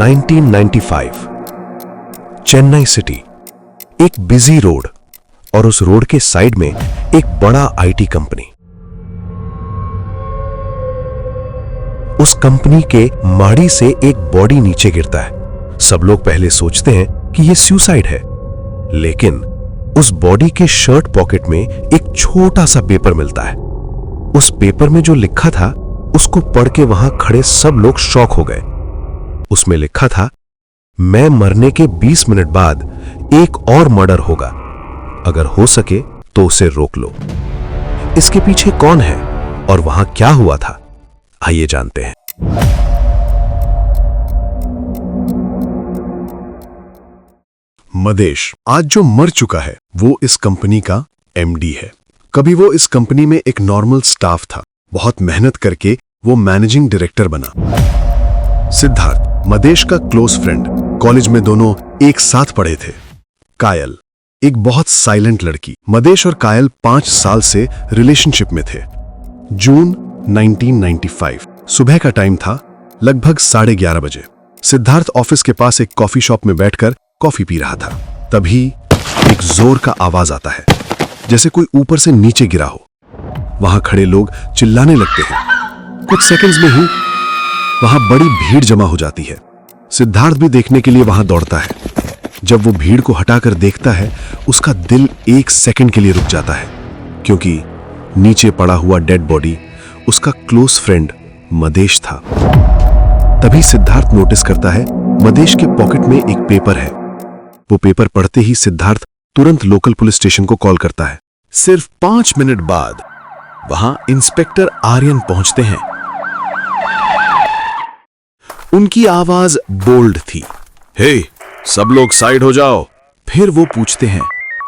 1995 Chennai city, एक busy road और उस रोड के साइड में एक बड़ा आईटी कंपनी। उस कंपनी के माड़ी से एक बॉडी नीचे गिरता है। सब लोग पहले सोचते हैं कि यह सुसाइड है, लेकिन उस बॉडी के शर्ट पॉकेट में एक छोटा सा पेपर मिलता है। उस पेपर में जो लिखा था उसको पढ़ के वहां खड़े सब लोग शॉक हो गए। उसमें लिखा था, मैं मरने के 20 मिनट बाद एक और मर्डर होगा, अगर हो सके तो उसे रोक लो। इसके पीछे कौन है और वहां क्या हुआ था, आइए जानते हैं। मदेश आज जो मर चुका है वो इस कंपनी का एमडी है। कभी वो इस कंपनी में एक नॉर्मल स्टाफ था। बहुत मेहनत करके वो मैनेजिंग डायरेक्टर बना। सिद्धार्थ मदेश का क्लोज फ्रेंड, कॉलेज में दोनों एक साथ पढ़े थे। कायल एक बहुत साइलेंट लड़की। मदेश और कायल 5 साल से रिलेशनशिप में थे। जून 1995 सुबह का टाइम था, लगभग 11:30 बजे। सिद्धार्थ ऑफिस के पास एक कॉफी शॉप में बैठकर कॉफी पी रहा था। तभी एक जोर का आवाज आता है, जैसे कोई ऊपर से नीचे गिरा हो। वहां खड़े लोग चिल्लाने लगते हैं। कुछ सेकंड्स में ही वहां बड़ी भीड़ जमा हो जाती है। सिद्धार्थ भी देखने के लिए वहां दौड़ता है। जब वो भीड़ को हटाकर देखता है, उसका दिल 1 सेकंड के लिए रुक जाता है, क्योंकि नीचे पड़ा हुआ डेड बॉडी उसका क्लोज फ्रेंड मदेश था। तभी सिद्धार्थ नोटिस करता है मदेश के पॉकेट में एक पेपर है। वो पेपर पढ़ते ही सिद्धार्थ तुरंत लोकल पुलिस स्टेशन को कॉल करता है। सिर्फ 5 मिनट बाद वहां इंस्पेक्टर आर्यन पहुंचते हैं। उनकी आवाज बोल्ड थी, हे, सब लोग साइड हो जाओ। फिर वो पूछते हैं,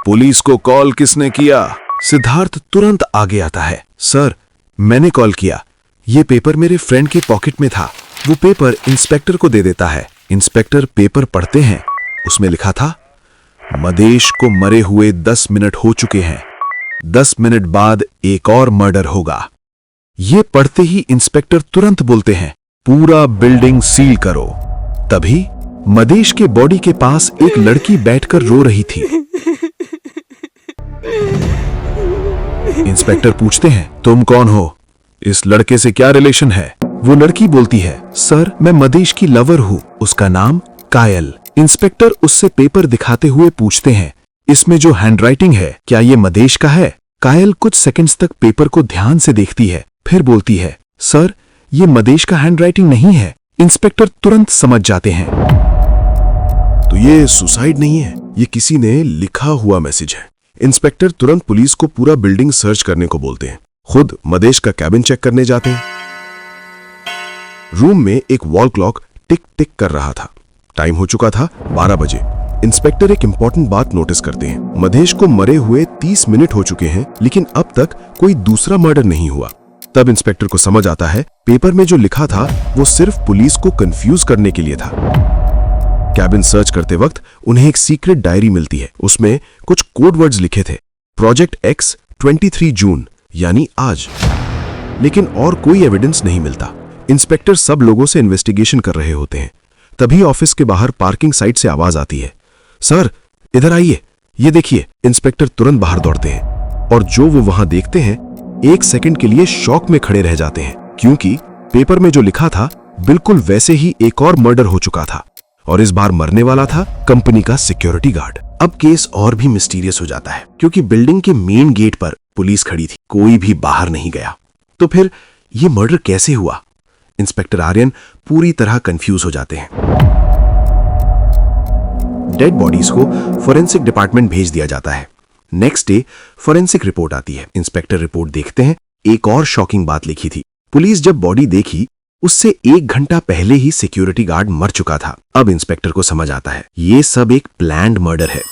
पुलिस को कॉल किसने किया? सिद्धार्थ तुरंत आगे आता है, सर, मैंने कॉल किया। ये पेपर मेरे फ्रेंड के पॉकेट में था। वो पेपर इंस्पेक्टर को दे देता है। इंस्पेक्टर पेपर पढ़ते हैं। उसमें लिखा था, मदेश को मरे हुए 10 मिनट हो चुके हैं। 10 मिनट बाद एक और मर्डर होगा। ये पढ़ते ही इंस्पेक्टर तुरंत बोलते हैं, पूरा बिल्डिंग सील करो। तभी मदेश के बॉडी के पास एक लड़की बैठकर रो रही थी। इंस्पेक्टर पूछते हैं, तुम कौन हो? इस लड़के से क्या रिलेशन है? वो लड़की बोलती है, सर, मैं मदेश की लवर हूं, उसका नाम कायल। इंस्पेक्टर उससे पेपर दिखाते हुए पूछते हैं, इसमें जो हैंडराइटिंग है क्या ये मदेश का है? कायल कुछ सेकंड्स तक पेपर को ध्यान से देखती है, फिर बोलती है, सर, ये मदेश का हैंडराइटिंग नहीं है। इंस्पेक्टर तुरंत समझ जाते हैं, तो ये सुसाइड नहीं है, ये किसी ने लिखा हुआ मैसेज है। इंस्पेक्टर तुरंत पुलिस को पूरा बिल्डिंग सर्च करने को बोलते हैं। खुद मदेश का कैबिन चेक करने जाते हैं। रूम में एक वॉल क्लॉक टिक टिक कर रहा था। टाइम हो चुका था 12 बजे। इंस्पेक्टर एक इंपॉर्टेंट बात नोटिस करते हैं, मदेश को मरे हुए 30 मिनट हो चुके हैं, लेकिन अब तक कोई दूसरा मर्डर नहीं हुआ। तब इंस्पेक्टर को समझ आता है, पेपर में जो लिखा था वो सिर्फ पुलिस को कंफ्यूज करने के लिए था। कैबिन सर्च करते वक्त उन्हें एक सीक्रेट डायरी मिलती है। उसमें कुछ कोड वर्ड्स लिखे थे, प्रोजेक्ट एक्स 23 जून, यानी आज। लेकिन और कोई एविडेंस नहीं मिलता। इंस्पेक्टर सब लोगों से इन्वेस्टिगेशन कर रहे होते हैं। तभी ऑफिस के बाहर पार्किंग साइट से आवाज आती है, सर, इधर आइए, ये देखिए। इंस्पेक्टर तुरंत बाहर दौड़ते हैं और जो वो वहां देखते हैं, 1 सेकंड के लिए शॉक में खड़े रह जाते हैं, क्योंकि पेपर में जो लिखा था बिल्कुल वैसे ही एक और मर्डर हो चुका था, और इस बार मरने वाला था कंपनी का सिक्योरिटी गार्ड। अब केस और भी मिस्टीरियस हो जाता है, क्योंकि बिल्डिंग के मेन गेट पर पुलिस खड़ी थी, कोई भी बाहर नहीं गया। तो फिर ये मर्डर कैसे हुआ? इंस्पेक्टर आर्यन पूरी तरह कंफ्यूज हो जाते हैं। डेड बॉडीज को फोरेंसिक डिपार्टमेंट भेज दिया जाता है। नेक्स्ट डे फोरेंसिक रिपोर्ट आती है। इंस्पेक्टर रिपोर्ट देखते हैं, एक और शॉकिंग बात लिखी थी। पुलिस जब बॉडी देखी, उससे 1 घंटा पहले ही सिक्योरिटी गार्ड मर चुका था। अब इंस्पेक्टर को समझ आता है, ये सब एक प्लान्ड मर्डर है।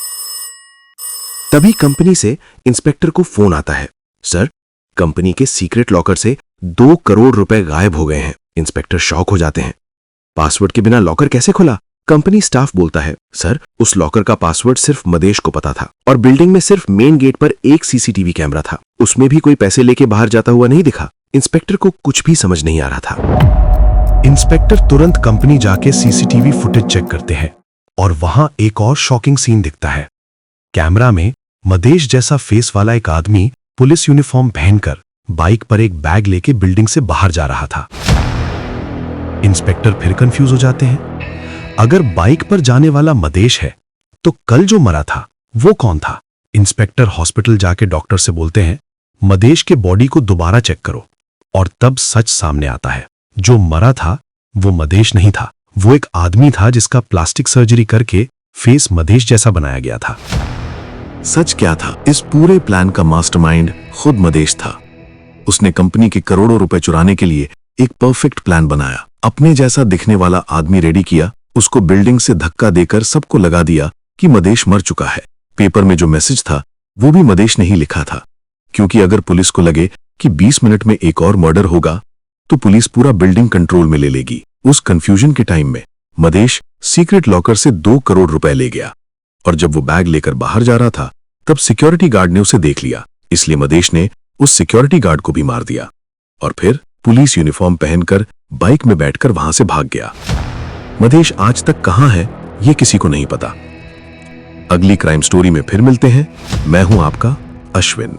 तभी कंपनी से इंस्पेक्टर को फोन आता है, सर, कंपनी के सीक्रेट लॉकर से 2 करोड़ रुपए गायब हो गए हैं। इंस्पेक्टर शॉक हो जाते हैं, पासवर्ड के बिना लॉकर कैसे खुला? कंपनी स्टाफ बोलता है, सर, उस लॉकर का पासवर्ड सिर्फ मदेश को पता था, और बिल्डिंग में सिर्फ मेन गेट पर एक सीसीटीवी कैमरा था, उसमें भी कोई पैसे लेके बाहर जाता हुआ नहीं दिखा। इंस्पेक्टर को कुछ भी समझ नहीं आ रहा था। इंस्पेक्टर तुरंत कंपनी जाके सीसीटीवी फुटेज चेक करते हैं और वहां एक और शॉकिंग सीन दिखता है। कैमरा में मदेश जैसा फेस वाला एक आदमी पुलिस यूनिफॉर्म पहनकर बाइक पर एक बैग लेके बिल्डिंग से बाहर जा रहा था। इंस्पेक्टर फिर कंफ्यूज हो जाते हैं। अगर बाइक पर जाने वाला मदेश है तो कल जो मरा था वो कौन था? इंस्पेक्टर हॉस्पिटल जाके डॉक्टर से बोलते हैं, मदेश के बॉडी को दोबारा चेक करो। और तब सच सामने आता है। जो मरा था वो मदेश नहीं था, वो एक आदमी था जिसका प्लास्टिक सर्जरी करके फेस मदेश जैसा बनाया गया था। सच क्या था? इस पूरे प्लान का मास्टरमाइंड खुद मदेश था। उसने कंपनी के करोड़ों रुपए चुराने के लिए एक परफेक्ट प्लान बनाया। अपने जैसा दिखने वाला आदमी रेडी किया, उसको बिल्डिंग से धक्का देकर सबको लगा दिया कि मदेश मर चुका है। पेपर में जो मैसेज था वो भी मदेश ने ही लिखा था, क्योंकि अगर पुलिस को लगे कि 20 मिनट में एक और मर्डर होगा तो पुलिस पूरा बिल्डिंग कंट्रोल में ले लेगी। उस कंफ्यूजन के टाइम में मदेश सीक्रेट लॉकर से 2 करोड़ रुपए ले गया और जब वो बैग लेकर बाहर जा रहा था तब सिक्योरिटी गार्ड ने उसे देख लिया, इसलिए मदेश ने उस सिक्योरिटी गार्ड को भी मार दिया और फिर पुलिस यूनिफॉर्म पहनकर बाइक में बैठकर वहां से भाग गया। मदेश आज तक कहां है ये किसी को नहीं पता। अगली क्राइम स्टोरी में फिर मिलते हैं। मैं हूं आपका अश्विन।